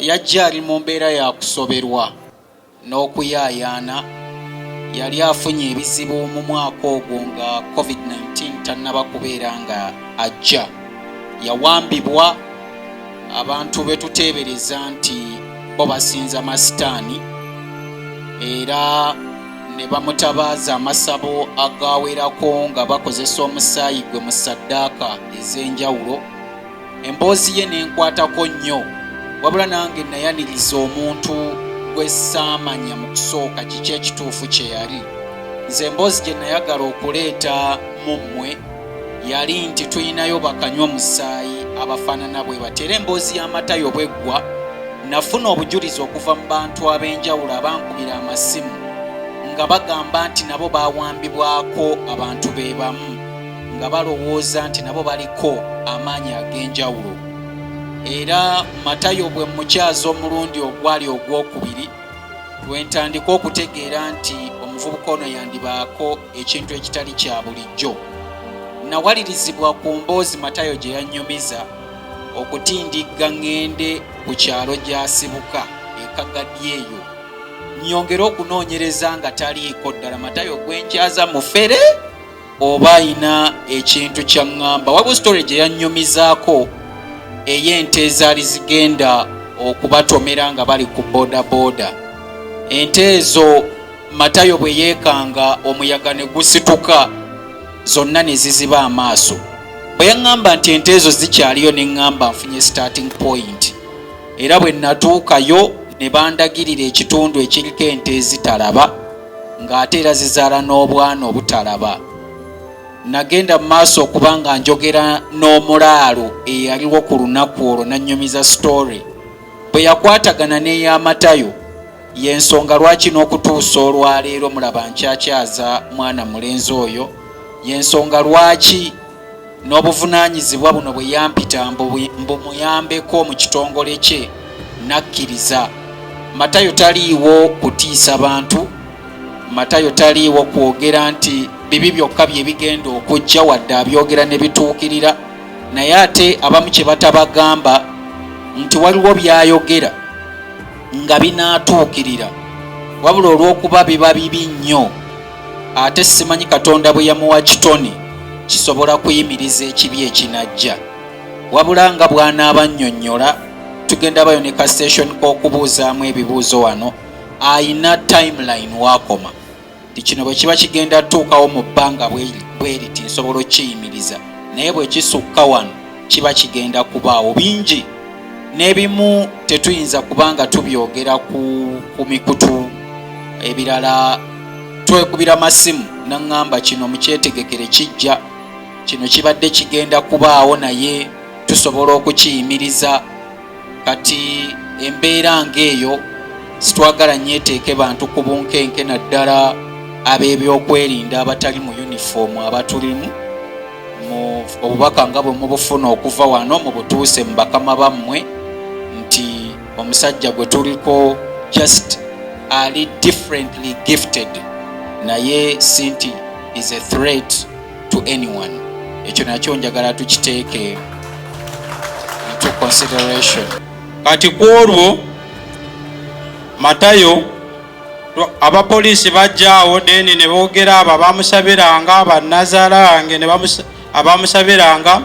yajja ali mu mbeera ya kusoberwa n'okuyaayaana. Yali afunye ebizibu mu mwaka ogwo nga COVID-19 tannaba kubeera nga ajja. Yawambibwa, abantu be tuteebereza nti bo basinza masitaani, era ne bamutabaaza amasabo agawerako nga bakozesa omusaayi gwe mu ssaddaaka ez'enjawulo. Emboozi ye n'enkwatako nnyo, wabula nange nayaniriza omuntu gwe saamanya mu kusooka kiki ekituufu kye yali. Nze emboozi gye nayagala okuleeta mu mmwe yali nti tulinayo bakanywa musaayi abafaanana bwe bati. Era emboozi y'amatayo bweggwa, nafuna obujulizi okuva mu bantu ab'enjawulo abankubira amasimu nga bagamba nti nabo bawambibwako abantu be bamu, nga balowooza nti nabo baliko amaanyi ag'enjawulo. Era matayo bwe mukyaza omulundi ogwali ogwokubiri, lwentandika okutegeera nti omuvubuka ono yandibaako ekintu ekitali kya bulijjo. Nawalirizibwa ku mboozi Matayo gye yannyumiza okutindigga ngende ku kyalo gy'asibuka ekagaddi eyo, nnyongere okunoonyereza nga taliiko ddala Matayo gwenkyaza mufere oba ayina ekintu ky'aŋŋamba. Wabula sitole gye yannyumizaako ey'ente ezaali zigenda okubatomera nga bali ku boodabooda. Ente ezo Matayo bwe yeekanga omuyaga ne gusituka, zonna ne ziziba amaaso. Bwe yaŋŋamba nti ente ezo zikyaliyo ne ŋŋamba nfunye starting point. Era bwe natuukayo ne bandagirira ekitundu ekiriko ente ezitalaba, ng'ate era zizaala n'obwana obutalaba. Nagenda mu maaso okuba nga njogera n'omulaalo eyaliwo ku lunaku olwo, nannyumiza story. Bwe yakwatagana n'ey'Amatayo y'ensonga lwaki n'okutuusa olwaleero mulaba nkyakyaza mwana mulenzi oyo, y'ensonga lwaki n'obuvunaanyizibwa buno bwe yampita mbumuyambeko mu kitongole kye nakkiriza. Matayo taliiwo kutiisa bantu, Matayo taliiwo kwogera nti bibi byokka bye bigenda okujja wadde abyogera ne bituukirira, naye ate abamu kye batabagamba nti waliwo byayogera nga binaatuukirira, wabula olw'okuba biba bibi nnyo, ate simanyi Katonda bwe yamuwa kitone kisobola kuyimiriza ekibi ekinajja. Wabula nga bw'anaaba nnyonnyola, tugenda bayo ne ka station k'okubuuzaamu ebibuuzo wano, ayina timeline wakoma ti kino bwe kiba kigenda tuukawo mu bbanga bwe riti nsobola okiyimiriza, naye bwe kisukka wano kiba kigenda kubaawo bingi, n'ebimu tetuyinza kubanga tubyogera ku mikutu, ebirala twekubira masimu naŋŋamba kino mukyetegekere kijja, kino kibadde kigenda kubaawo naye tusobola okukiyimiriza. Kati embeera ng'eyo sitwagala nyeteeke bantu ku bunkenke, naddala ab'ebyokwerinda abatali mu yunifoomu abatulimu. Mu obubaka nga bwe mubufuna okuva wano mubutuuse mu bakama bammwe nti omusajja gwe tuliko just ali differently gifted, naye sinti is a threat to anyone. Ekyo nakyo njagala tukiteeke into consideration. Kati kwolwo Matayo abapoliisi bajjaawo deni ne boogera abo abamusabiranga abanazalange abamusabiranga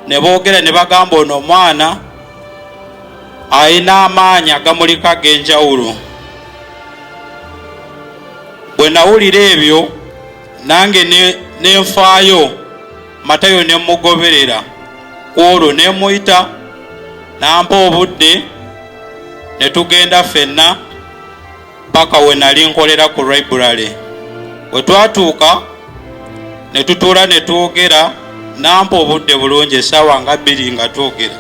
ne boogera ne bagamba ono omwana ayina amaanyi agamuliko ag'enjawulo. Bwe nawulira ebyo nange nenfaayo Matayo ne mugoberera kwolwo ne muyita nampa obudde ne tugenda ffenna paka we nali nkolera ku library. Bwe twatuuka ne tutuula ne twogera, nampa obudde bulungi essaawa nga 2 nga twogera.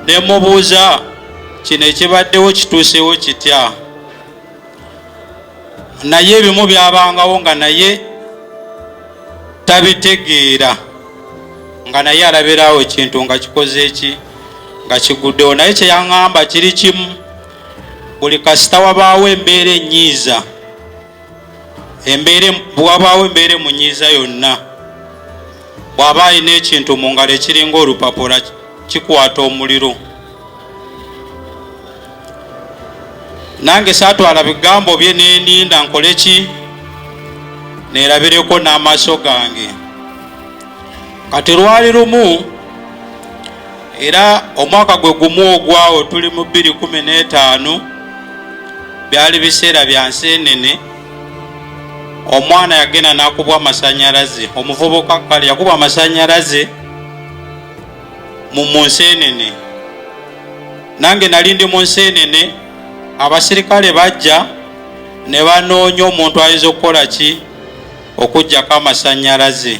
Ne mubuuza kino ekibaddewo kituusewo kitya, naye ebimu byabangawo nga naye tabitegeera, nga naye alabiraawo ekintu nga kikoze eki nga kiguddewo. Naye kye yaŋŋamba kiri kimu, buli kasita wabaawo embeera enyiiza, bwabaawo embeera emunyiiza yonna, bw'aba alina ekintu mu ngalo ekiringa olupapula kikwata omuliro. nange saatwala bigambo bye neninda nkole ki nerabireko n'amaaso gange. Kati lwali lumu era omwaka gwe gumu ogwawo tuli mu 2015 byali biseera bya nseenene. Omwana yagenda nakubwa amasanyalaze, omuvubuka kale yakubwa amasanyalaze mu nseenene. Nange nali ndi mu nseenene, abasirikale bajja ne banoonya omuntu ayinza okukola ki okuggyako amasanyalaze.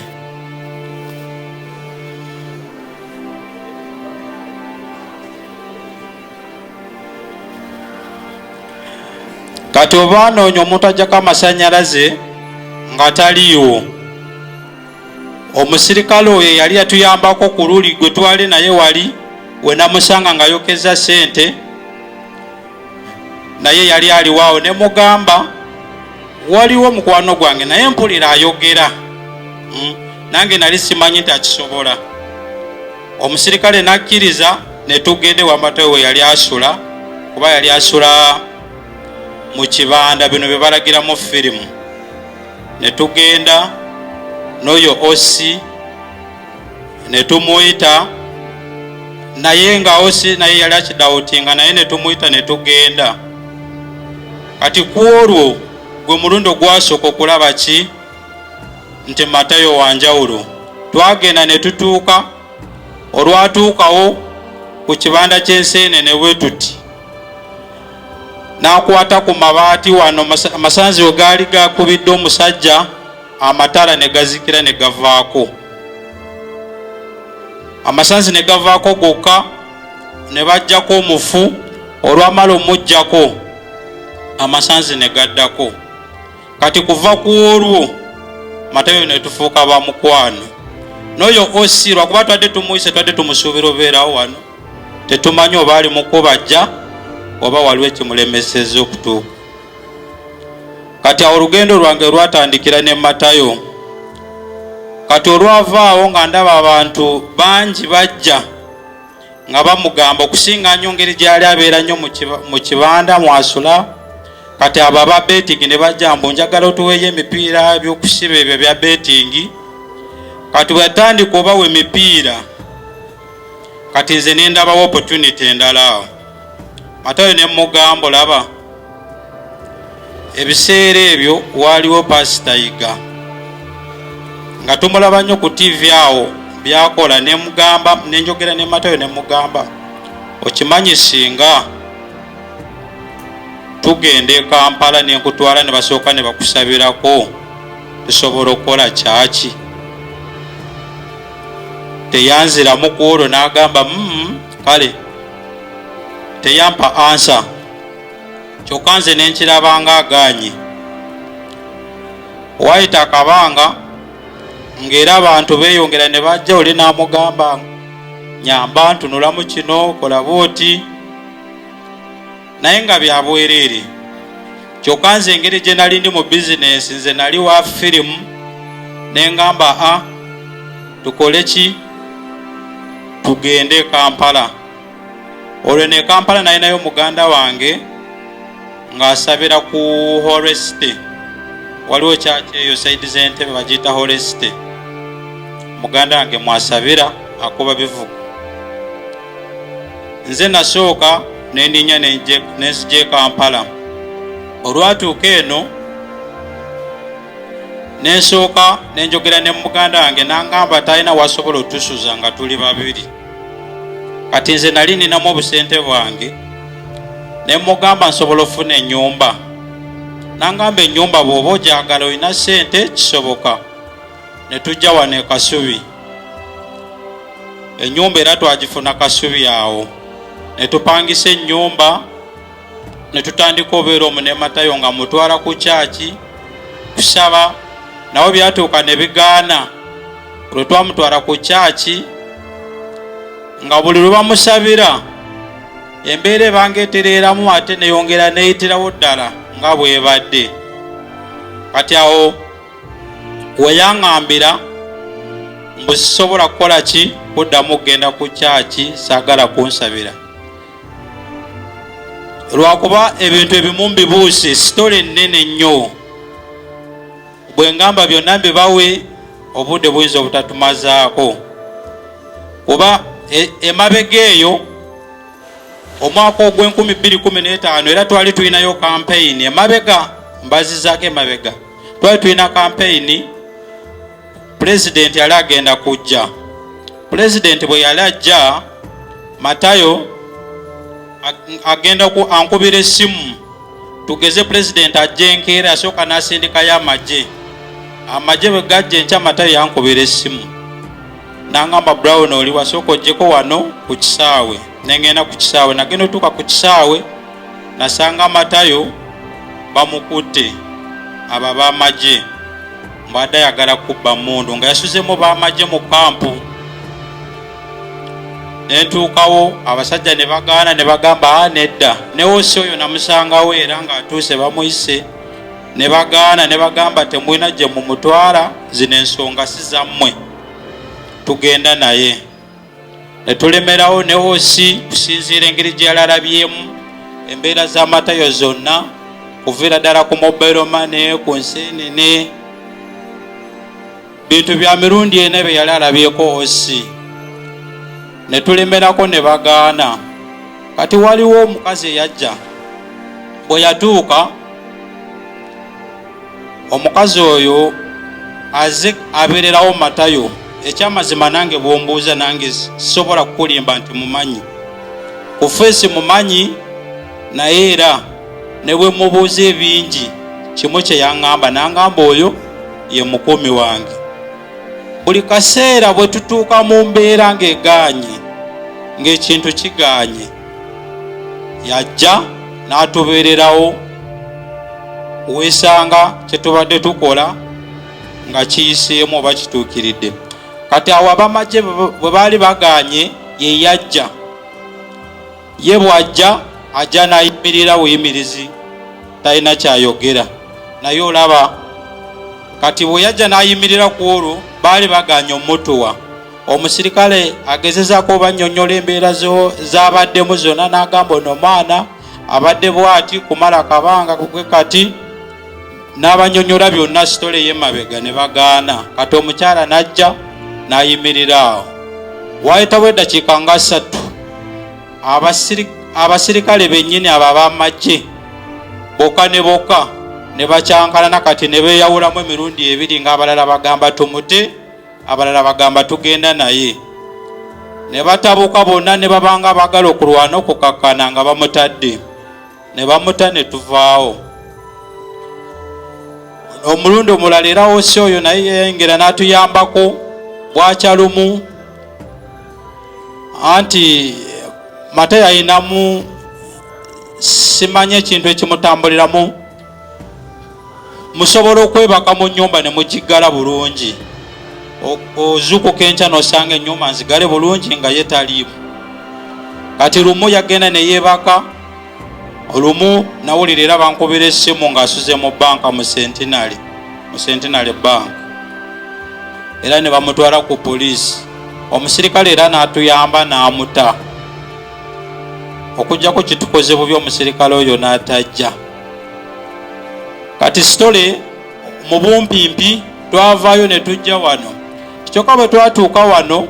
Kati oba anoonya omuntu aggyako amasanyalaze nga taliiwo, omusirikale oyo yali yatuyambako ku luli gwe twali naye wali we namusanga nga yokeza sente, naye yali aliwaawo. Ne mugamba waliwo mukwano gwange naye mpulira ayogera, nange nali simanyi nti akisobola. Omusirikale nakkiriza ne tugende wamatayo we yali asula, kuba yali asula mu kibanda bino bye balagiramu firimu. Ne tugenda n'oyo osi ne tumuyita, naye nga osi naye yali akidawutinga, naye ne tumuyita ne tugenda. Kati ku olwo gwe mulundi gwasooka okulaba ki nti Matayo wanjawulo. Twagenda ne tutuuka, olwatuukawo ku kibanda ky'enseenene bwe tuti nakwata ku mabaati wano, amasanzi we gaali gakubidde omusajja, amatala ne gazikira ne gavaako. Amasanzi ne gavaako gokka, ne bajjako omufu, olwamala omujjako amasanzi ne gaddako. Kati kuva ku olwo Matayo ne tufuuka ba mukwano. N'oyo osi lwakuba twadde tumuyise, twadde tumusuubira obeerawo wano, tetumanyi oba ali mu kubajja oba waliwo ekimulemesezza okutuuka. Kati awo olugendo lwange lwatandikira ne Matayo. Kati olwavaawo nga ndaba abantu bangi bajja nga bamugamba, okusinga nnyo ngeri gyali abeera nnyo mu kibanda mwasula. Kati abo aba betting ne bajja mbu njagala otuweeyo emipiira by'okusiba ebyo bya betting. Kati bwe yatandika obawa emipiira, kati nze ne ndabawo opportunity endala awo. Matayo ne mugamba, olaba ebiseera ebyo waliwo pasita Yiga nga tumulaba nnyo ku TV awo byakola. Ne mugamba, ne njogera ne Matayo ne mugamba, okimanyi singa tugenda e Kampala ne nkutwala ne basooka ne bakusabirako, tusobola okukola kyaki? Teyanziramu ku olwo, n'agamba kale teyampa ansa. Kyokka nze ne nkirabanga aganye. Wayita akabanga ng'era abantu beeyongera ne bajja, oli n'amugamba nyamba ntunulamu kino, kola bwoti, naye nga bya bwereere. Kyokka nze engeri gye nali ndi mu bizinesi, nze nali wa firimu, ne ngamba tukole ki, tugende e Kampala. Olwo ne Kampala naye nayo muganda wange ng'asabira ku Holesite. Waliwo kyaki eyo saidi z'Entebbe bagiyita Holesite. Muganda wange mwasabira akuba bivuga. Nze nasooka nendinya nenzija e Kampala. Olwatuuka eno nensooka nenjogera ne muganda wange, n'angamba talina wasobola otusuza nga tuli babiri. Kati nze nali ninamu obusente bwange, ne mugamba nsobola ofuna ennyumba. N'angamba ennyumba bw'oba ogyagala olina sente kisoboka. Ne tujja wano e Kasubi. Ennyumba era twagifuna Kasubi awo. Ne tupangisa ennyumba, ne tutandika obeera omu ne Matayo nga mutwala ku kyaki kusaba. Nawo byatuuka ne bigaana. Lwe twamutwala ku kyaki nga buli lwe bamusabira embeera ebanga etereeramu ate neyongera neyitirawo ddala nga bwebadde. Kati awo weyaŋŋambira mbu sisobola kukola ki, kuddamu kugenda ku kyaki, saagala kunsabira. lwakuba ebintu ebimu mbibuuse sitole ennene nnyo, bwe ngamba byonna mbibawe obudde buyinza obutatumazaako, kuba emabega eyo omwaka ogw'2015 era twali tulinayo kampeyini emabega, mbazizaako emabega, twali tulina kampeyini. Pulezidenti yali agenda kujja. Pulezidenti bwe yali ajja, Matayo agenda ankubira essimu tugeze pulezidenti ajje enkeera, asooka n'asindikayo amagye bwe gajja enkya Matayo yankubira essimu n'angamba, Brown oli wasooka ojjeko wano ku kisaawe. Nengenda ku kisaawe, nagenda otuuka ku kisaawe nasanga Matayo bamukutte abo b'amagye mbadde ayagala kubba mmundu nga yasuzemu b'amagye mu kampu. Nentuukawo abasajja ne bagaana ne bagamba nedda, ne wose oyo namusangawo era ng'atuuse bamuyise. Ne bagaana ne bagamba temulina gye mumutwala, zino ensonga si zammwe, tugenda naye. Ne tulemerawo ne wose kusinziira engeri gye yalalabyemu embeera za Matayo zonna, kuviira ddala ku mobile money, ku nseenene, bintu bya mirundi ena bye yali alabyeko wose. Ne tulemerako ne bagaana. Kati waliwo omukazi eyajja, bwe yatuuka omukazi oyo aze abeererawo Matayo. Ekyamazima nange bwombuuza nange sobola kukulimba nti mumanyi, ku feesi mumanyi, naye era ne bwe mubuuza ebingi kimu kye yaŋŋamba, n'aŋŋamba oyo ye mukuumi wange. Buli kaseera bwe tutuuka mu mbeera ng'egaanye, ng'ekintu kigaanye, yajja n'atubeererawo, weesanga kye tubadde tukola nga kiyiseemu oba kituukiridde. Kati awo abamagye bwe baali bagaanye, ye yajja. Ye bw'ajja, ajja n'ayimirira buyimirizi, talina kyayogera. Naye olaba kati bwe yajja n'ayimirira ku olwo, baali bagaanye omutuwa. Omusirikale agezezaako obannyonnyola embeera z'abaddemu zonna, n'agamba ono mwana abadde bw'ati kumala akabanga kwe, kati n'abannyonnyola byonna sitole y'emabega ne bagaana. Kati omukyala n'ajja n'ayimirira awo. Waayitawo eddakiika nga 3, abasirikale bennyini abo ab'amagye bokka ne bokka ne bakyankalana, kati ne beeyawulamu emirundi 2, ng'abalala bagamba tumute, abalala bagamba tugenda naye. Ne batabuka bonna ne babanga bagala okulwana okukakkana nga bamutadde. Ne bamuta ne tuvaawo. Omulundi omulala era wose oyo naye yayengera n'atuyambako bwakyalumu, anti Matayo ayinamu simanye ekintu ekimutambuliramu, musobola okwebaka mu nnyumba ne mugigala bulungi, ozuukuka enkya n'osanga ennyumba nzigale bulungi nga ye taliimu. Kati lumu yagenda ne yeebaka, olumu nawulira era bankubira essimu ng'asuze mu banka mu Centenary Bank, era ne bamutwala ku poliisi. Omusirikale era n'atuyamba n'amuta. Okujjako kitukoze bubi omusirikale oyo n'atajja. Kati sitole mu bumpimpi twavaayo ne tujja wano. Kyokka bwe twatuuka wano,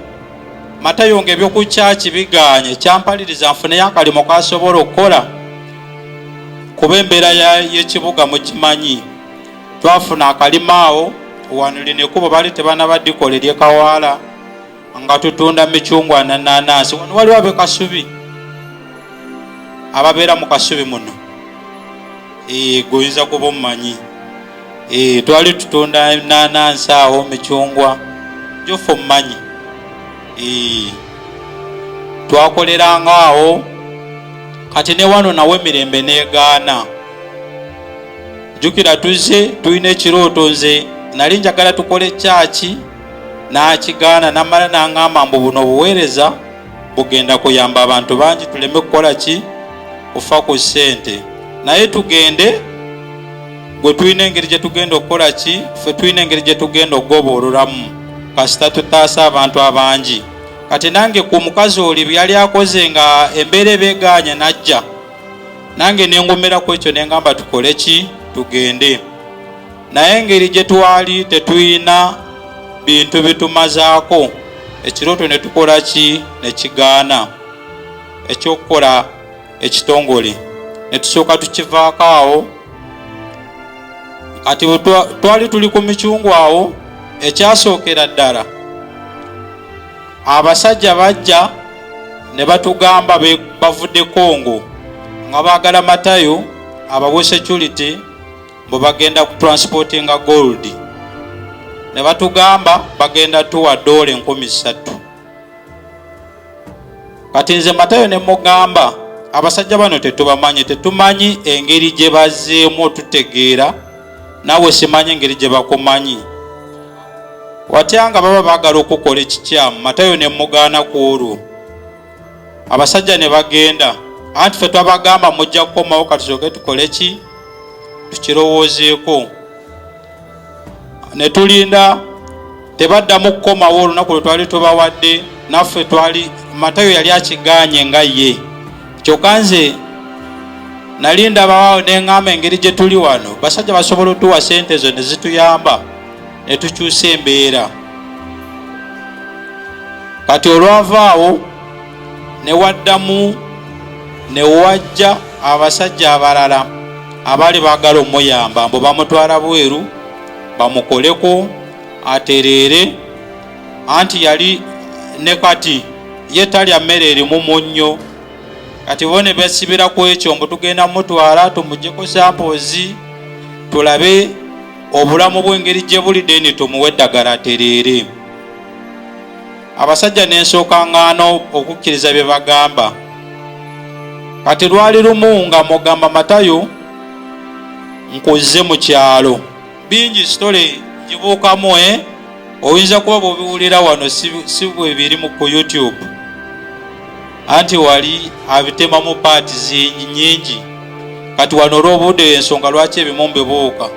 Matayo ng'ebyoku kyaki bigaanye, kyampaliriza nfuneyo akalimo kasobola okukola, kuba embeera y'ekibuga mukimanyi. Twafuna akalimo awo wano lino ekkubo baali tebanabadikola ery'ekawaala nga tutunda micungwa n'ennaanansi. Wano waliwo ab'ekasubi ababeera mu kasubi muno, goyinza kuba omumanyi. Twali tutunda ennaanansi awo, micungwa, gyofa omumanyi. Twakoleranga awo. Kati ne wano nawe emirembe neegaana. Jjukira tuzze tulina ekirooto, nze nali njagala tukole kyaki, n'akigaana n'amala n'aŋŋamba mbu buno obuweereza bugenda kuyamba abantu bangi, tuleme kukola ki, kufa ku ssente. Naye tugende, gwe tulina engeri gye tugenda okukola ki, ffe tulina engeri gye tugenda okugoboololamu kasita tutaasa abantu abangi. Kati nange ku mukazi oli byali akoze nga embeera ebeegaanye, nange nengomera ku ekyo nengamba tukole ki tugende. Naye engeri gye twali tetuyina bintu bitumazaako ekirooto ne tukola ki ne kigaana ekyokukola ekitongole ne tusooka tukivaako awo. Kati twali tuli ku mikyungu awo, ekyasookera ddala abasajja bajja ne batugamba bavudde Congo nga baagala Matayo abawe security mbu bagenda ku transportinga gold. Ne batugamba bagenda tuwa $3,000. Kati nze Matayo ne mugamba abasajja bano tetumanyi engeri gye bazzeemu otutegeera, naawe simanyi engeri gye bakumanyi. Watya nga baba baagala okukola ekikyamu. Matayo ne mugaana ku olwo. Abasajja ne bagenda, anti ffe twabagamba mujja kukomawo katusooke tukole ki tukirowoozeeko. Ne tulinda, tebaddamu kukomawo olunaku lwe twali tubawadde. Naffe twali Matayo yali akigaanye nga ye. Kyokka nze nali ndabaawo ne ŋŋamba engeri gye tuli wano basajja basobola otuwa sente ezo ne zituyamba ne tukyusa embeera. Kati olwavaawo ne waddamu ne wajja abasajja abalala abaali baagala omuyamba mbu bamutwala bweru bamukoleko atereere, anti yali ne kati ye talya mmere erimu munnyo. Kati bo ne besibira ku ekyo mbu tugenda mutwala tumugyeko sampoozi tulabe obulamu bw'engeri gye buli deni tumuwe eddagala atereere. Abasajja n'ensooka ŋŋaano okukkiriza bye bagamba. Kati lwali lumu nga mugamba Matayo nkuzze mu kyalo. Bingi sitole ngibuukamu oyinza kuba bw'obiwulira wano si bwe biri ku YouTube, anti wali abitemamu paati nyingi. Kati wano olw'obudde ensonga lwaki ebimu mbibuuka,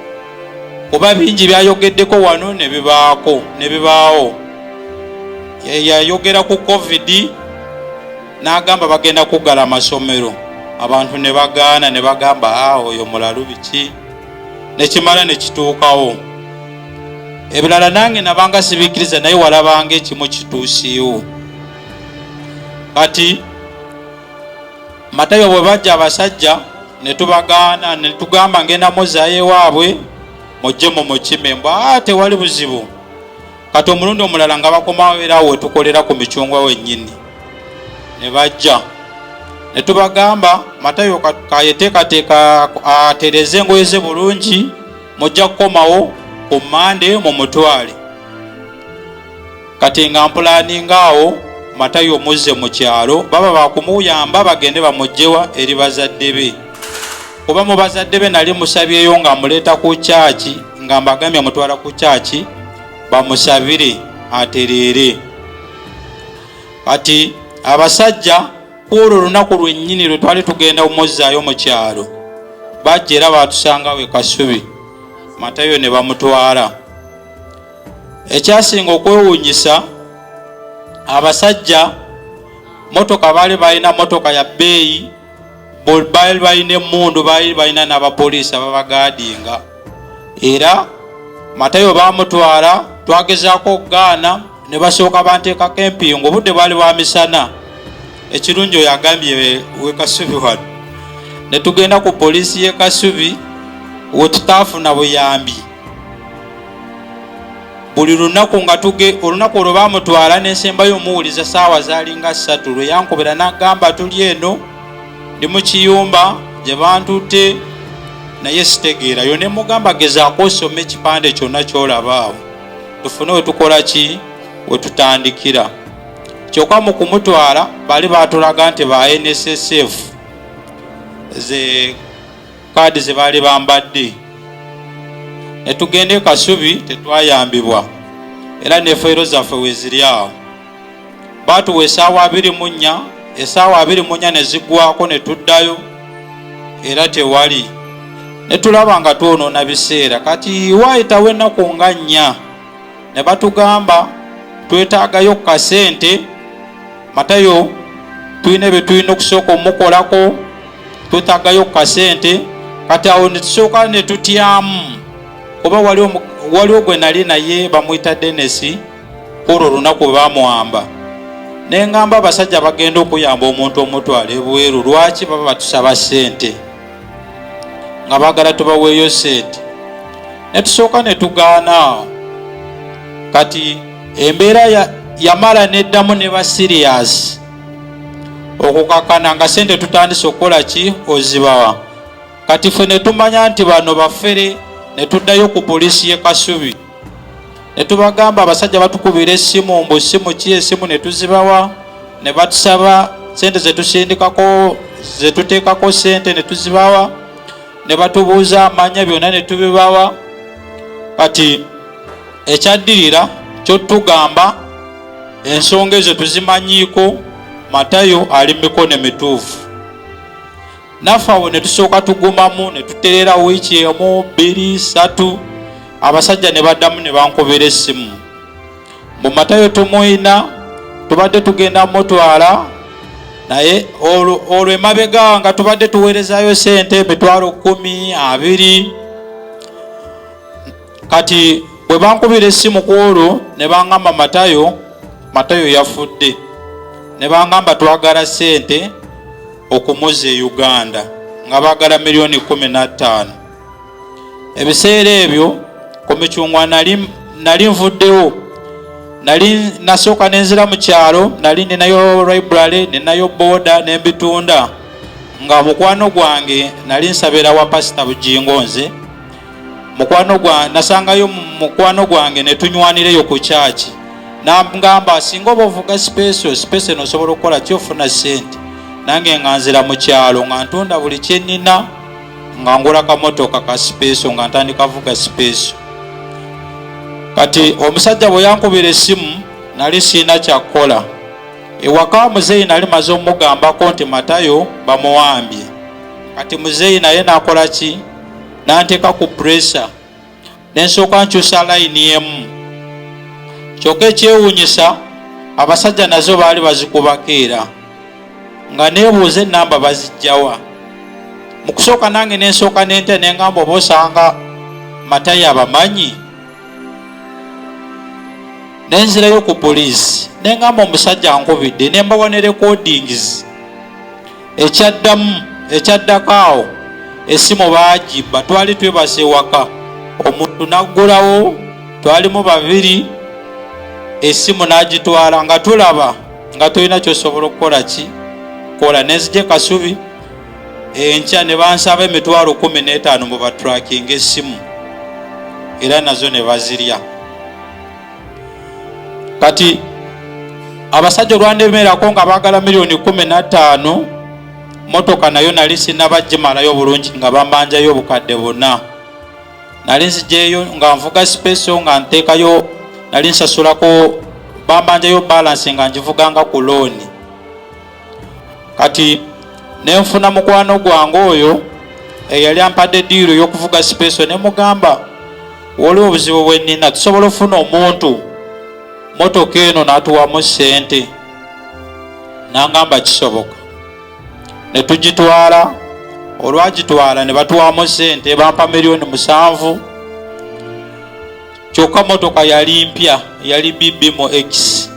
kuba bingi byayogeddeko wano ne bibaawo. Yayogera ku COVID n'agamba bagenda kuggala amasomero, abantu ne bagaana ne bagamba oyo mulalu biki, ne kimala ne kituukawo. Ebirala nange nabanga sibikkiriza, naye walabanga ekimu kituusiiwo. Kati Matayo bwe bajja abasajja ne tubagaana ne tugamba ngenda muzaayo ewaabwe mujje mukime, mbu tewali buzibu. Kati omulundi omulala nga bakomawo era we tukolera ku mikyungwa wennyini ne bajja ne tubagamba Matayo kayeteekateeka atereze engoye ze bulungi, mujja kukomawo ku Mande mu mutwale. Kati nga mpulaninga awo Matayo muzze mu kyalo, baba bakumuyamba bagende bamugjewa eri bazadde be, kuba mu bazadde be nali musabyeyo nga muleeta ku kyaki, nga mbagambye mutwala ku kyaki bamusabire atereere. Kati abasajja ku olwo olunaku lwennyini lwe twali tugenda umuzzaayo mu kyalo bajja era batusangawo e Kasubi. Matayo ne bamutwala. Ekyasinga okwewuunyisa, abasajja motoka baali balina motoka ya bbeeyi, baali balina emmundu, baali balina n'abapoliisi ababagaadinga. Era Matayo bamutwala, twagezaako okugaana ne basooka banteekako empingu. Obudde bwali bwa misana, ekirungi oyo agambye we Kasubi wano. Ne tugenda ku poliisi y'e Kasubi we tutaafuna buyambi. Buli lunaku nga olunaku olwo bamutwala n'ensembayo omuwuliza saawa zaalinga 3, lwe yankubira n'agamba tuli eno ndi mu kiyumba gye bantutte naye sitegeerayo. Ne mugamba gezaako osome ekipande kyonna ky'olabaawo tufune we tukola ki we tutandikira. Kyokka mu kumutwala bali baatulaga nti ba NSSF ze kaadi ze baali bambadde. Ne tugenda e Kasubi tetwayambibwa, era n'effeero zaffe we ziri awo. Baatuwa essaawa 24, essaawa 24 ne ziggwako ne tuddayo era tewali. Ne tulaba nga twonoona biseera. Kati waayitawo ennaku nga 4 ne batugamba twetaagayo ku kasente. Matayo tulina bye tulina okusooka omukolako tutagayo kasente. Kati awo netusooka ne tutyamu kuba waliwo gwe nali naye bamuyita Denesi olwo olunaku bwe bamuwamba ne ngamba abasajja bagenda okuyamba omuntu omutwala ebweru lwaki baba batusaba sente nga baagala tubaweeyo sente ne tusooka ne tugaana. Kati embeera yamala neddamu ne ba serious okukakana nga sente tutandise okukola ki ozibawa. Kati ffe ne tumanya nti bano baffere ne tuddayo ku poliisi y'e Kasubi ne tubagamba abasajja batukubira essimu mbu essimu ki essimu ne tuzibawa ne batusaba sente zetusindikako zetuteekako sente ne tuzibawa ne batubuuza amanya byonna ne tubibawa. Kati ekyaddirira kyotugamba ensonga ezo tuzimanyiiko Matayo ali mikono mituufu. Naffe awo ne tusooka tugumamu ne tutereera wiiki emu 2 3 abasajja ne baddamu ne bankubira essimu mu Matayo tumuyina tubadde tugenda mutwala naye olwo emabega nga tubadde tuweerezaayo sente emitwalo 10 20. Kati bwe bankubira essimu ku olwo ne bangamba Matayo yafudde ne bangamba twagala sente okumuza e Uganda nga baagala $15,000,000. Ebiseera ebyo ku Michungwa nali nvuddewo, nali nasooka nenzira mu kyalo, nali ninayo library ninayo boda n'embitunda nga mukwano gwange nali nsabira wa Pastor Bujingo nze mukwano gwange nasangayo mukwano gwange ne tunywanirayo ku church nangamba singa obuvuga space no osobola okukola kyofuna sente nange nganzira mu kyalo nga ntunda buli kyenina nga ngula kamotoka ka space nga ntandika vuga space. Kati omusajja bwe yankubira essimu nali sina kyakola ewaka muzeyi nali maze omugambako nti Matayo bamuwambye. Kati muzeyi naye nakola ki nanteeka ku pressure nensooka nkyusa layini emu kyokka ekyewuunyisa abasajja nazo baali bazikubakeera nga neebuuza ennamba bazijjawa. Mu kusooka nange nensooka nente nengamba oba osanga Matayo abamanyi. Nenzirayo ku poliisi nengamba omusajja ankubidde nembawa ne recordings. Ekyaddako awo essimu baagibba twali twebase ewaka omuntu naggulawo twalimu 2 essimu n'agitwala nga tulaba nga tolina kyosobola okukola ki kola. Nenzije Kasubi enkya ne bansaba $15,000 mu batracking essimu era nazo ne bazirya. Kati abasajja olwandemerako nga baagala $15,000,000 motoka nayo nali sinabagimalayo bulungi nga bamanjayo obukadde bonna. Nali nzijeyo nga nvuga space nga nteekayo nali nsasulako bamanjayo balance nga njivuganga ku loan. Kati nenfuna mukwano gwange oyo eyali ampadde diiro y'okuvuga space ne mugamba waliwo obuzibu bwennina tusobola ofuna omuntu motoka eno n'atuwamu sente. Nangamba kisoboka ne tugitwala. Olwagitwala ne batuwamu sente bampa $7,000,000 kyokka motoka yali mpya yali BBMO X.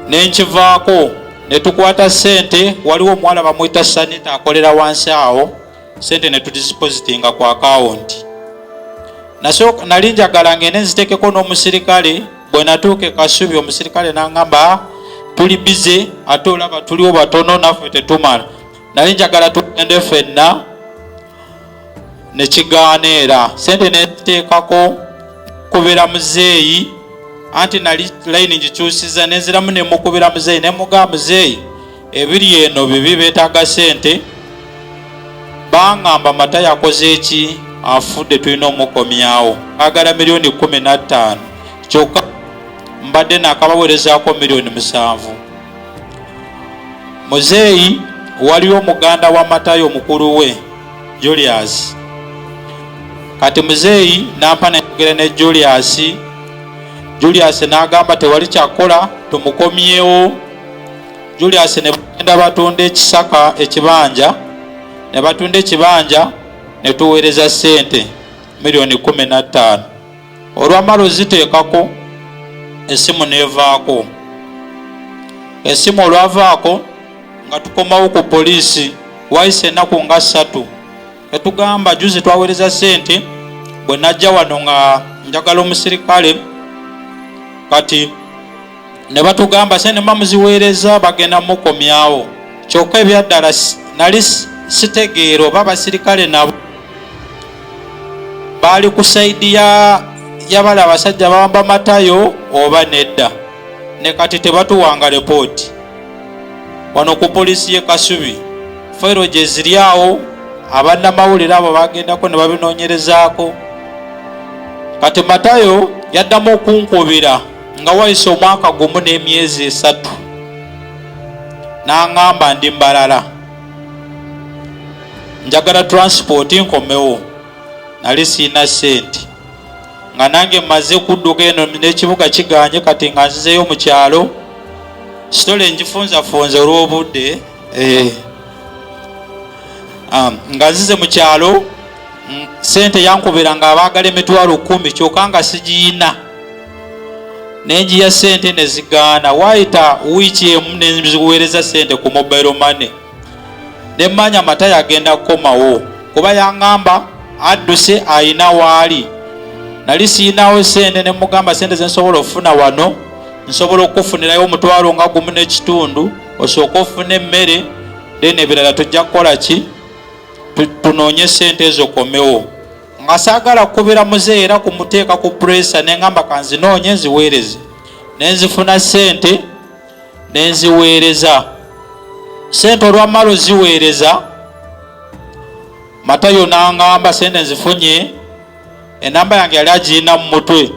Nenkivaako ne tukwata sente waliwo omuwala bamuyita Sanita akolera wansi awo sente ne tudipositinga ku account. Nali njagala ngende nziteekeko n'omusirikale bwe natuuke Kasubi omusirikale nangamba tuli bize ate olaba tuliwo batono naffe tetumala. Nali njagala tugende ffenna ne kigaana sente neziteekako kubira muzeeyi anti nali layini ngikyusiza nenziramu ne mukubira muzeeyi ne muga muzeeyi ebiri eno bibi beetaaga sente. Bangamba Matayo akoze eki afudde tulina omukomyawo agala $15,000,000 kyokka mbadde nakabaweerezaako $7,000,000. Muzeeyi waliwo omuganda wa Matayo mukulu we Julius. Kati muzeeyi nampa nenjogera ne Julius n'agamba tewali kyakola tumukomyewo Julius ne bagenda batunda ekisaka ekibanja, ne batunda ekibanja ne tuweereza ssente milioni 15. Olwamala oziteekako essimu nevaako. Essimu olwavaako nga tukomawo ku poliisi wayise ennaku nga 3 etugamba juzi twaweereza ssente. Bwe najja wano nga njagala omusirikale kati ne batugamba ssente mamuziweereza bagenda mukomyawo. Kyokka ebyaddala nali sitegeera oba abasirikale nabo baali ku saidi y'abali abasajja bawamba Matayo oba nedda. Ne kati tebatuwanga repooti wano ku poliisi y'e Kasubi. Fayiro gye ziri awo, abannamawulire abo bagendako ne babinoonyerezaako. Kati Matayo yaddamu okunkubira nga wayise omwaka gumu n'emyezi 3 n'aŋŋamba ndi Mbalala, njagala transport nkomewo. Nali siina ssente nga nange mmaze kudduka eno n'ekibuga kiganye kati nga nzizeyo mu kyalo. Sitole ngifunzafunza olw'obudde nga nzize mu kyalo. Ssente yankubira nga abaagala emitwalo 10 kyokka nga sigiina. Nenjiya ssente ne zigaana. Waayita wiiki emu ne nziweereza ssente ku mobile money. Ne mmanya Matayo agenda kukomawo kuba yaŋŋamba adduse ayina waali. Nali siinawo ssente ne mugamba ssente ze nsobola okufuna wano nsobola okufunirayo omutwalo nga 1.5 osooka ofune emmere then ebirala tujja kukola ki tunoonye ssente ezo komewo. Nga saagala kukubira muzeeyi era kumuteeka ku pressure ne ngamba kanzinoonye nziweereze. Ne nzifuna ssente ne nziweereza. Ssente olwamala oziweereza Matayo n'aŋŋamba ssente nzifunye, enamba yange yali agiina mu mutwe.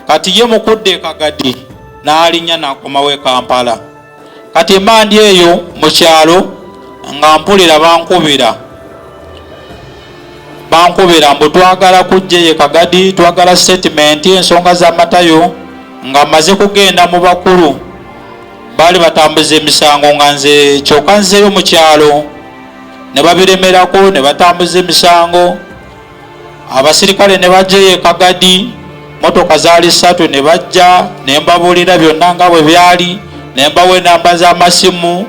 Kati ye mukudde e Kagadi n'alinnya n'akomawo e Kampala. Kati emmandi eyo mu kyalo nga mpulira bankubira mbu twagala kujja e Kagadi, twagala statement ensonga za Matayo nga maze kugenda mu bakulu baali batambuza emisango nga nze kyokka nzeyo mu kyalo ne babiremerako ne batambuza emisango. Abasirikale ne bajja e Kagadi, motoka zaali 3 ne bajja ne mbabuulira byonna nga bwe byali, ne mbawa enamba z'amasimu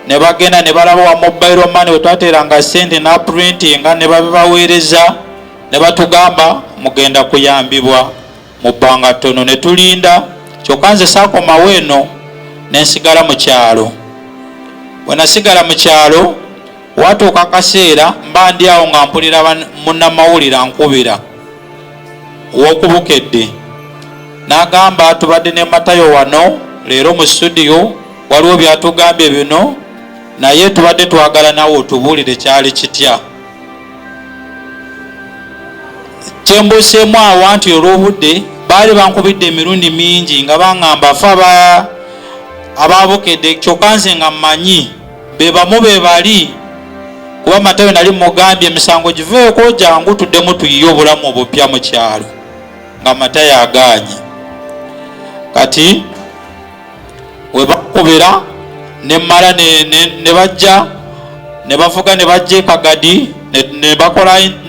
ne bagenda ne balaba wa mobile money we twateeranga ssente na printinga ne babibaweereza ne batugamba mugenda kuyambibwa mu bbanga ttono. Ne tulinda kyokka nze saakomawo eno ne nsigala mu kyalo. Bwe nasigala mu kyalo watuuka akaseera mba ndi awo nga mpulira munnamawulire ankubira ow'okubukedde n'agamba tubadde ne Matayo wano leero mu studio waliwo byatugambye bino naye tubadde twagala nawe otubuulire kyali kitya. Kyembuuseemu awo nti olw'obudde baali bankubidde emirundi mingi nga baŋŋamba afe ababukedde kyokka nze nga mmanyi be bamu be bali kuba Matayo nali mugambye emisango giveeko jangu tuddemu tuyiye obulamu obupya mu kyalo nga Matayo agaanye. Kati we bakubira ne mmala ne bajja ne bavuga ne bajja e Kagadi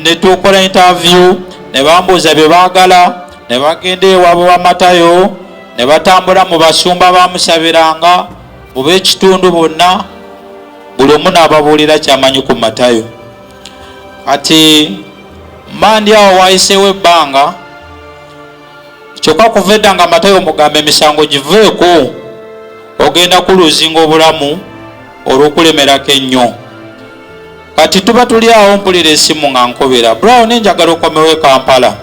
ne tukola interview ne bambuuza bye baagala ne bagenda ewaabwe wa Matayo ne batambula mu basumba bamusabiranga mu b'ekitundu bonna buli omu n'ababuulira kyamanyi ku Matayo. Kati mmandi awo wayiseewo ebbanga kyokka kuva edda nga Matayo mugamba emisango giveeko ogenda kuluzinga obulamu olw'okulemerako ennyo. Kati tuba tuli awo mpulira essimu nga nkobera Brown njagala okomewo e Kampala.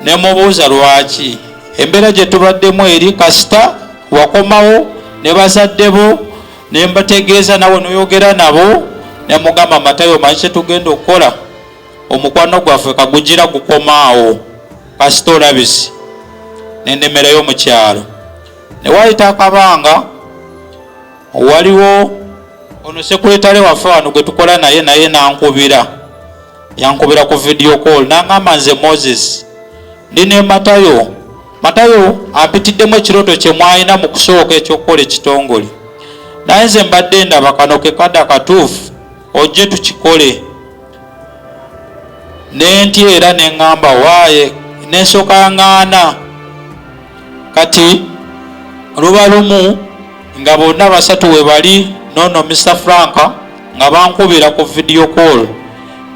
Ne mubuuza lwaki embeera gye tubaddemu eri kasita wakomawo ne bazadde bo ne mbategeeza nawe noyogera nabo ne mugamba Matayo manyi kye tugenda okukola omukwano gwaffe kagugira gukomaawo kasita olabisi ne nnemerayo mu kyalo. Ne wayita akabanga waliwo ono sekuletale waffe wano gwe tukola naye nankubira yankubira ku video call n'aŋŋamba nze Moses ndi ne Matayo ampitiddemu ekirooto kye mwalina mu kusooka ekyokukola ekitongole naye nze mbadde ndaba kano ke kadda katuufu ojje tukikole. Nentya era neŋŋamba waaye nensooka ŋŋaana. Kati luba lumu nga bonna basatu we bali nono Mr. Franka nga bankubira ku video call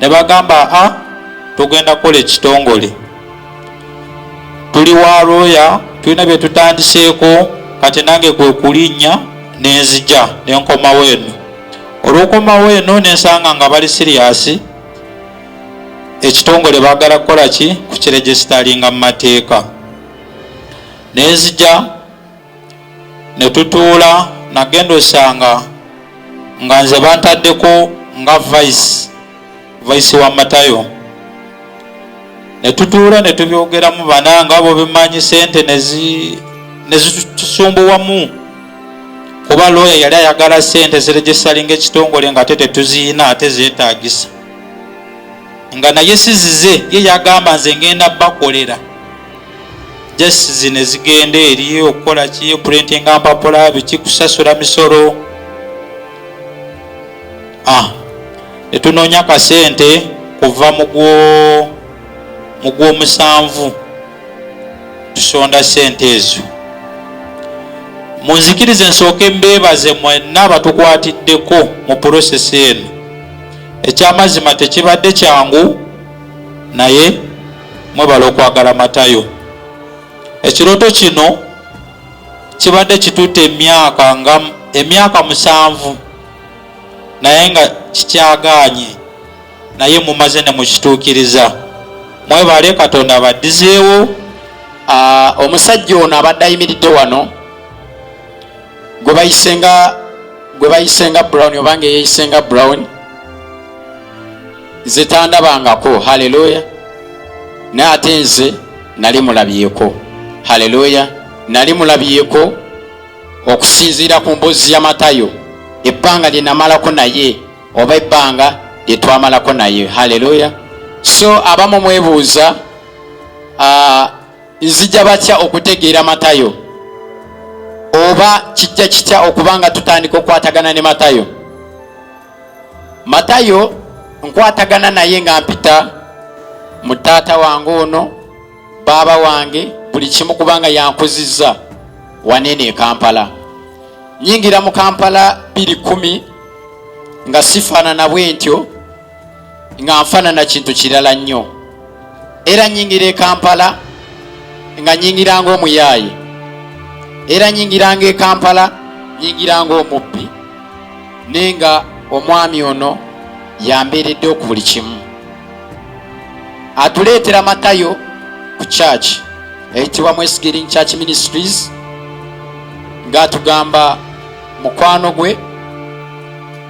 ne bagamba tugenda kukola ekitongole, tuli wa lawyer, tulina bye tutandiseeko, kati nange kwe kulinnya nenzija nenkomawo eno. Olw'okomawo eno nensanga nga bali siriyasi, ekitongole baagala kukola ki kukiregisteringa mu mateeka. Nenzija ne tutuula, nagenda osanga nga nze bantaddeko nga vice wa Matayo. Ne tutuula ne tubyogeramu bananga abo bimanyi sente nezitusumbuwamu, kuba lawyer yali ayagala sente ziregisteringa ekitongole nga tetuziina ate zeetaagisa, nga naye sizize, ye yagamba nze ngenda bakolera just zine zigenda eri okukola ki, printinga mpapula, biki, kusasula misolo. Netunoonya akasente kuva mu gw'omusanvu tusonda sente ezo. Munzikirize nsooke mbeebaze mwenna batukwatiddeko mu process eno. Ekyamazima tekibadde kyangu, naye mwebala okwagala Matayo. Ekirooto kino kibadde kitutte emyaka 7, naye nga kikyagaanye, naye mumaze ne mukituukiriza. Mwebale Katonda abaddizeewo. Omusajja ono abadde ayimiridde wano gwe bayisenga Brown obange yeyisenga Brown, nze tandabangako. Haleluya. Naye ate nze nali mulabyeko. Haleluya. Nali mulabyeko okusinziira ku mboozi ya Matayo, ebbanga lye namalako naye oba ebbanga lye twamalako naye. Haleluya. So abamu mwebuuza nzija batya okutegeera Matayo, oba kijja kitya okubanga tutandika okwatagana ne Matayo. Matayo nkwatagana naye nga mpita mu taata wange ono, baaba wange, buli kimu kubanga yankuzizza wanene e Kampala. Nyingira mu Kampala 2010 nga sifaanana bwentyo, nga nfaanana kintu kirala nnyo. Era nyingira e Kampala nga nyingiranga omuyaaye, era nyingiranga e Kampala nyingiranga omubbi, nenga omwami ono yambeeredde ku buli kimu. Atuleetera Matayo ku church eyitibwa Mwesigiring Church Ministries, ng'atugamba mukwano gwe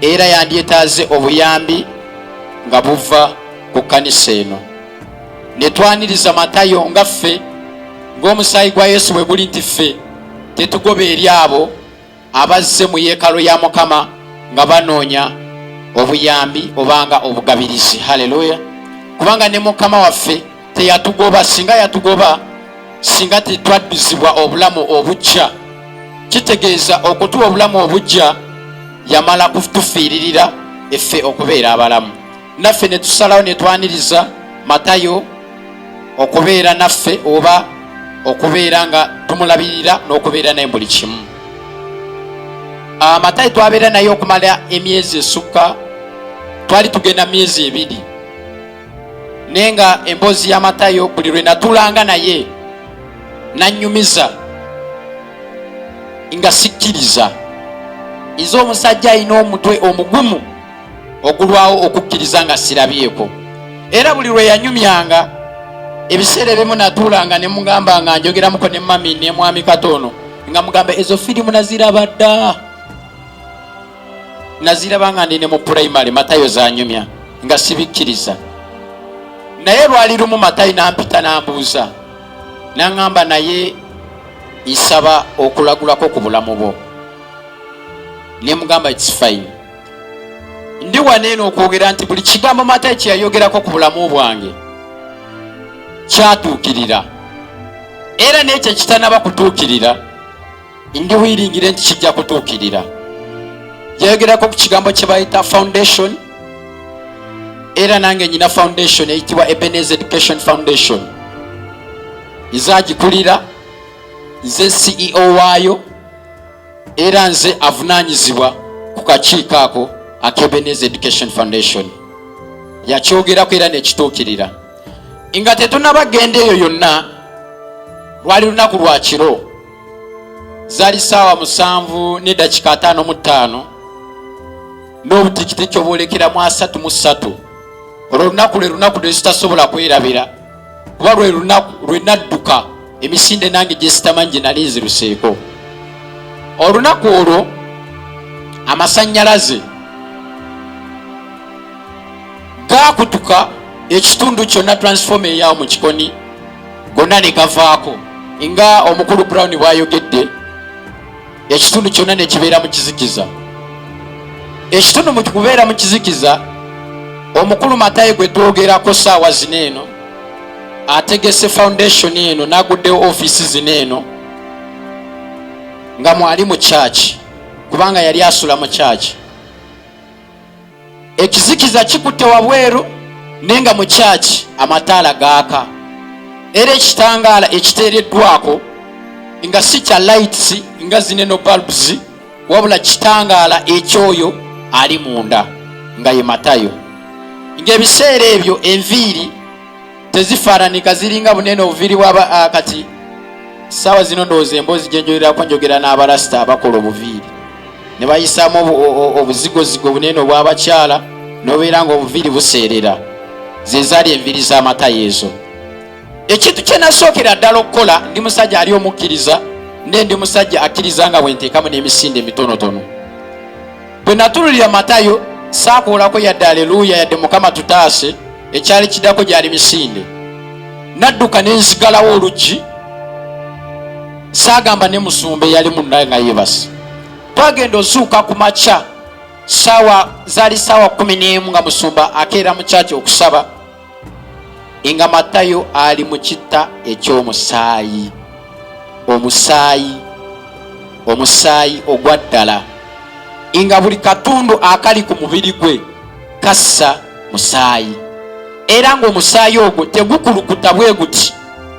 era yandyetaaze obuyambi nga buva ku kanisa eno. Ne twaniriza Matayo nga ffe ng'omusaayi gwa Yesu bwe guli nti ffe tetugoba eri abo abazze mu yeekalo ya Mukama nga banoonya obuyambi obanga obugabirizi. Haleluya. Kubanga ne Mukama waffe teyatugoba. Singa yatugoba, singa tetwadduzibwa obulamu obujja, kitegeeza okutuwa obulamu obujja yamala kutufiiririra effe okubeera abalamu. Naffe ne tusalawo ne twaniriza Matayo okubeera naffe, oba okubeera nga tumulabirira n'okubeera naye buli kimu. Matayo twabeera naye okumala emyezi esukka, twali tugenda myezi 2, nenga emboozi ya Matayo buli lwe natulanga naye nanyumiza nga sikkiriza. Nze omusajja alina omutwe omugumu ogulwawo okukkiriza nga sirabyeko. Era buli lwe yanyumyanga, ebiseera ebimu natuulanga ne mugamba nga njogeramuko ne mami ne mwami katono, nga mugamba ezo firimu naziraba dda, naziraba nga ndine mu primary. Matayo zanyumya nga sibikkiriza. Naye lwali lumu Matayo nampita nambuuza, naŋŋamba naye nsaba okulagulako ku bulamu bwo. Ne mugamba it's fine. Ndi waneeno okwogera nti buli kigambo Matayo kye yayogerako ku bulamu bwange kyatuukirira, era n'ekyo kitanaba kutuukirira ndi wiringire nti kijja kutuukirira. yayogerako ku kigambo kye bayita foundation, era nange nyina foundation eyitibwa Ebenezer Education Foundation. Izagikulira, nze CEO waayo, era nze avunaanyizibwa ku kakiiko ako aka Ebenezer Education Foundation. Yakyogerako era nekituukirira. Nga tetunabagenda eyo yonna, lwali lunaku lwa kiro, zaali ssaawa 7:55 n'obutikitiki obwolekeramu 33. Olwo lunaku lwe lunaku lwe zitasobola kwerabira, kuba lwe lunaku lwe nadduka emisinde nange gye sitamanyi gye nali nziruseeko. Olunaku olwo amasannyalaze gaakutuka ekitundu kyonna, transforma eyawo mu Kikoni gonna ne gavaako, nga omukulu Brown bw'ayogedde, ekitundu kyonna ne kibeera mu kizikiza. Ekitundu mu kubeera mu kizikiza, omukulu Matayo gwe twogerako ssaawa zino eno ategese foundation eno n'aguddewo ofiisi zino eno nga mwali mu church, kubanga yali asula mu church. Ekizikiza kikutte wabweru nenga mu church amataala gaaka, era ekitangaala ekiteereddwako nga si kya lights nga zineno bulbs, wabula kitangaala ekyoyo ali munda nga ye Matayo. Ng'ebiseera ebyo enviiri tezifaananika, ziringa bunene obuviiri bw'aba kati ssaawa zino ndowooza emboozi gye njogerako njogera n'abalasita abakola obuviiri, ne bayisaamu obuzigozigo bunene obw'abakyala, n'obeera nga obuviiri buseerera. Ze zaali enviiri za Matayo ezo. Ekintu kye nasookera ddala okukola, ndi musajja ali omukkiriza, ndi musajja akkiriza nga bwe nteekamu n'emisinde emitonotono. Bwe natululira Matayo saakoolako yadde aleluuya, yadde Mukama tutaase, ekyali kiddako gyali misinde. Nadduka ne nsigalawo oluggi, saagamba ne musumba eyali munnaye nga yeebase. Twagenda ozuuka ku makya, zaali ssaawa 11 nga musumba akeera mu kyaki okusaba, nga Matayo ali mu kitta eky'omusaayi. Omusaayi ogwa ddala, nga buli katundu akali ku mubiri gwe kassa musaayi, era ng'omusaayi ogwo tegukulukuta bwe guti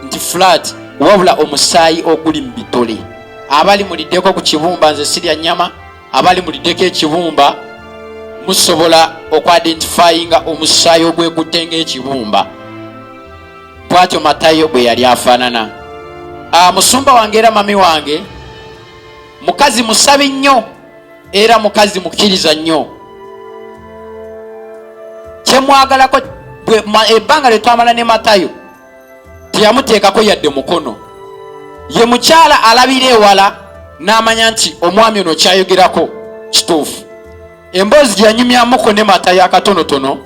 nti flat, wabula omusaayi oguli mu bitole. Abali muliddeko ku kibumba, nze sirya nnyama, abali muliddeko ekibumba musobola okwidentifyinga omusaayi ogwekutte ng'ekibumba. Bw'atyo Matayo bwe yali afaanana. Musumba wange era mami wange mukazi musabi nnyo, era mukazi mukkiriza nnyo. Kyemwagalako ebbanga lye twamala ne Matayo teyamuteekako yadde mukono. Ye mukyala alabira ewala n'amanya nti omwami ono kyayogerako kituufu. Emboozi gye yanyumyamuko ne Matayo akatonotono,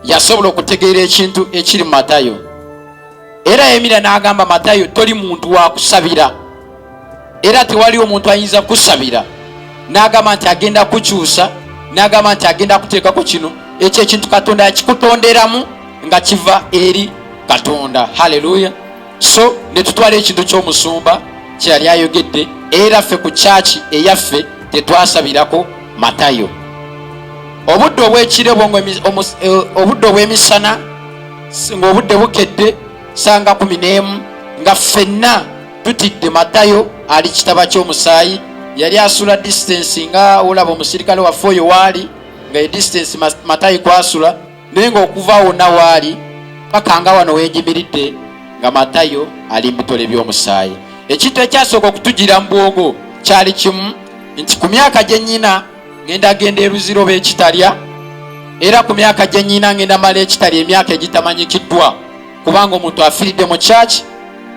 yasobola okutegeera ekintu ekiri mu Matayo, era yemira n'agamba Matayo, toli muntu wa kusabira, era tewaliwo omuntu ayinza kusabira. N'agamba nti agenda kukyusa, n'agamba nti agenda kuteekako kino, ekyo ekintu Katonda yakikutonderamu nga kiva eri Katonda. Haleluya. So ne tutwala ekintu ky'omusumba kye yali ayogedde, era ffe ku kyaki eyaffe tetwasabirako Matayo. Obudde obw'ekiro obudde obw'emisana ng'obudde bukedde sanga 11 nga ffenna tutidde Matayo ali kitaba ky'omusaayi. Yali asula distance nga olaba omusirikale waffe oyo waali, nga distance Matayo kwasula, naye ng'okuva wonna waali paka nga wano weegimiridde nga Matayo ali mu bitole by'omusaayi. Ekintu ekyasooka okutugira mu bwogo kyali kimu, nti ku myaka gye nnyina ngenda genda eruziro b'ekitalya, era ku myaka gye nnyina ngenda mala ekitalya emyaka egitamanyikiddwa, kubanga omuntu afiiridde mu kyaki,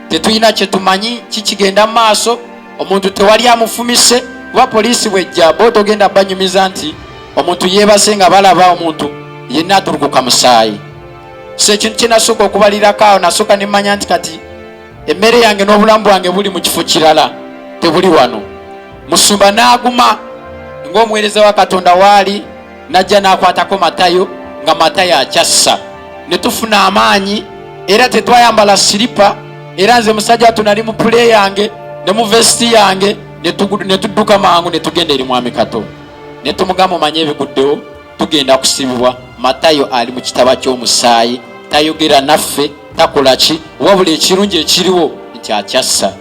tetulina kye tumanyi kikigenda mu maaso, omuntu tewali amufumise, kuba poliisi bwejja bo togenda banyumiza nti omuntu yeebase nga balaba omuntu yenna atulukuka musaayi. So ekintu kye nasooka okubalirako awo, nasooka ne mmanya nti kati emmere yange n'obulamu bwange buli mu kifo kirala, tebuli wano. Musumba n'aguma ng'omuweereza wa Katonda waali, n'ajja n'akwatako Matayo, nga Matayo akyassa. Ne tufuna amaanyi, era tetwayambala siripa, era nze musajja tunali mu pule yange ne mu vesiti yange ne tudduka mangu ne tugenda eri mwami Kato ne tumugamba omanye ebiguddewo tugenda kusibibwa. Matayo ali mu kitaba ky'omusaayi, tayogera naffe, takola ki, wabula ekirungi ekiriwo nti akyassa.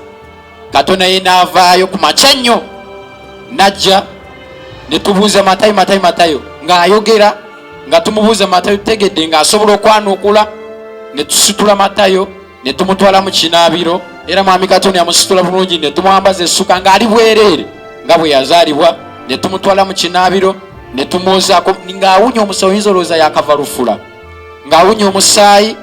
Kato naye n'avaayo ku makya nnyo najja ne tubuuza Matayo ng'ayogera, nga tumubuuza Matayo tutegedde ng'asobola okwanuukula. Ne tusitula Matayo ne tumutwala mu kinaabiro, era mwami Katonda yamusitula bulungi, ne tumwambaza essuka ng'ali bwereere nga bwe yazaalibwa. Ne tumutwala mu kinaabiro ne tumwozaako ng'awunya omusaayi, oyinza olowooza yakava lufula, ng'awunya omusaayi.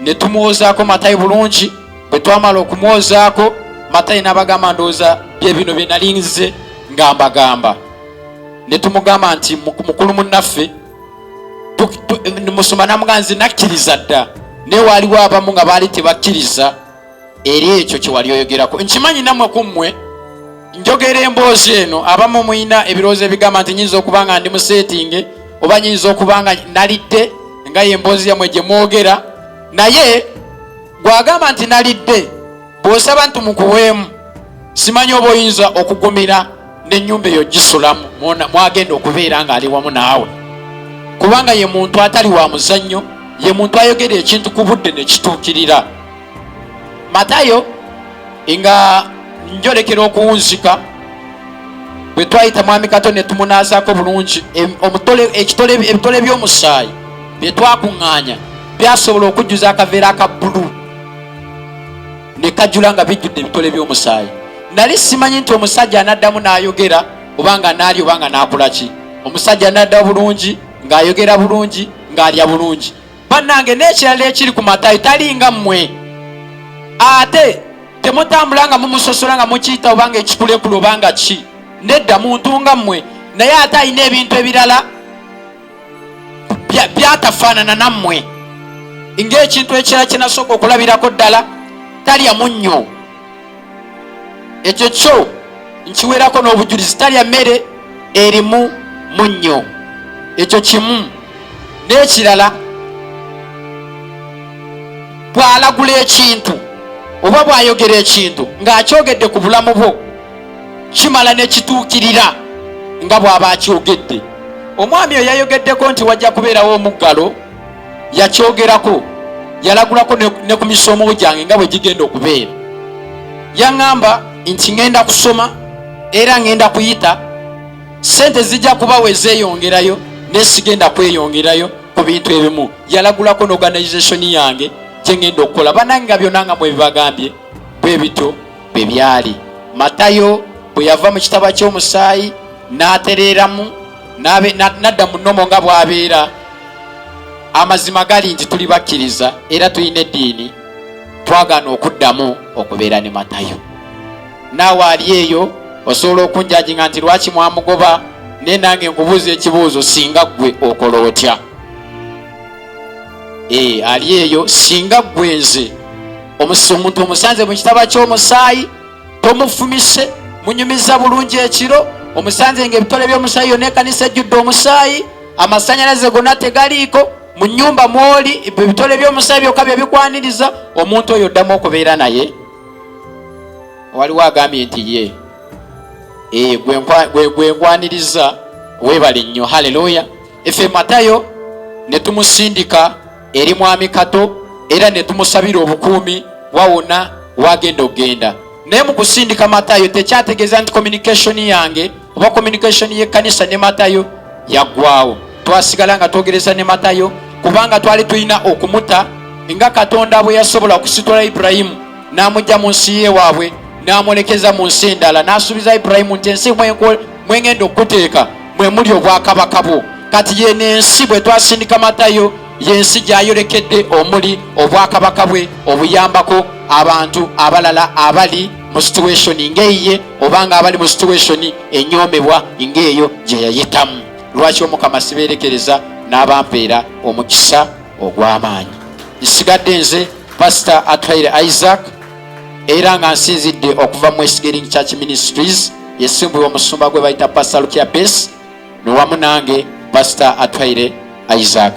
Ne tumwozaako Matayo bulungi. Bwe twamala okumwozaako, Matayo n'abagamba ndowooza bye bino bye nali nze nga mbagamba. Ne tumugamba nti mukulu munnaffe musoma namugamba nze nakkiriza dda, naye waaliwo abamu nga baali tebakkiriza eri ekyo kye wali oyogerako. Nkimanyi nammwe kummwe njogera emboozi eno, abamu muyina ebirowoozo ebigamba nti nyinza okuba nga ndi mu setting, oba nyinza okuba nga nalidde nga ye emboozi yammwe gye mwogera. Naye gwagamba nti nalidde, bw'osaba nti mukuweemu, simanyi oba oyinza okugumira n'ennyumba eyo gisulamu mwagenda okubeera ng'ali wamu naawe, kubanga ye muntu atali wa muzannyo, ye muntu ayogera ekintu ku budde ne kituukirira. Matayo nga njolekera okuwunzika, bwe twayita mwami Kato ne tumunaazaako bulungi, ebitole by'omusaayi bye twakuŋŋaanya byasobola okujjuza akaveera aka bbulu ne kajjula nga bijjudde ebitole by'omusaayi. Nali simanyi nti omusajja anaddamu n'ayogera obanga naali obanga n'akola ki. Omusajja anadda bulungi ng'ayogera bulungi ng'alya bulungi. Bannange n'ekirala ekiri ku Matayo talinga mmwe. Ate temutambula nga mumusosola nga mukiyita obanga ekikulekule obanga ki. Nedda muntu nga mmwe, naye ate alina ebintu ebirala byatafaanana nammwe. Ng'ekintu ekirala kye nasooka okulabirako ddala, talya munnyo. Ekyo kyo nkiwerako n'obujulizi, talya mmere erimu munnyo. Ekyo kimu. N'ekirala, bw'alagula ekintu oba bw'ayogera ekintu ng'akyogedde ku bulamu bwo, kimala ne kituukirira nga bw'aba akyogedde. Omwami oyo yayogeddeko nti wajja kubeerawo omuggalo, yakyogerako, yalagulako ne ku misomo gyange nga bwe gigenda okubeera. Yaŋŋamba nti ŋŋenda kusoma era ŋŋenda kuyita, sente zijja kubawe zeeyongerayo ne sigenda kweyongerayo ku bintu ebimu. Yalagulako n'organization yange gye ŋŋenda okukola. Bannange nga byonna nga bwe bibagambye bwe bityo bwe byali. Matayo bwe yava mu kitaba ky'omusaayi n'atereeramu n'adda mu nnomo nga bw'abeera. Amazima gali nti tuli bakkiriza era tulina eddiini, twagaana okuddamu okubeera ne Matayo. Naawe ali eyo osobola okunjajinga nti lwaki mwamugoba, naye nange nkubuuza ekibuuzo, singa ggwe okola otya? Ali eyo, singa ggwe nze omuntu omusanze mu kitaba ky'omusaayi, tomufumise, munyumiza bulungi ekiro, omusanze ng'ebitole by'omusaayi yonna ekkanisa ejjudde omusaayi, amasannyalaze gonna tegaliiko, mu nnyumba mwoli ebitole by'omusaayi byokka bye bikwaniriza, omuntu oyo oddamu okubeera naye? Waliwo agambye nti gwe nkwaniriza, weebale nnyo. Haleluya. Effe Matayo ne tumusindika eri mwami Kato era ne tumusabira obukuumi wawona wagenda okgenda. Naye mu kusindika Matayo tekyategeeza nti communication yange oba communication y'ekkanisa ne Matayo yaggwaawo. Twasigala nga twogereza ne Matayo kubanga twali tulina okumuta nga Katonda bwe yasobola okusitula Ibulayimu n'amugya mu nsi y'ewaabwe n'amulekeza mu nsi endala, n'asuubiza Ibulayimu nti ensi mwengenda okuteeka mwe muli obwakabaka bwo. Kati ye n'ensi bwe twasindika Matayo y'ensi gy'ayolekedde omuli obwakabaka bwe obuyambako abantu abalala abali mu situation ng'eye obanga abali mu situation enyoomebwa ng'eyo gye yayitamu. Lwaki Omukama sibeerekereza n'abampeera omukisa ogw'amaanyi. Nsigadde nze Pastor Atwaire Isaac era nga nsinzidde okuva mu Westgate Church Ministries, yesimbibwa omusumba gwe bayita Pastor Lukia Bess, ne wamu nange Pastor Atwaire Isaac.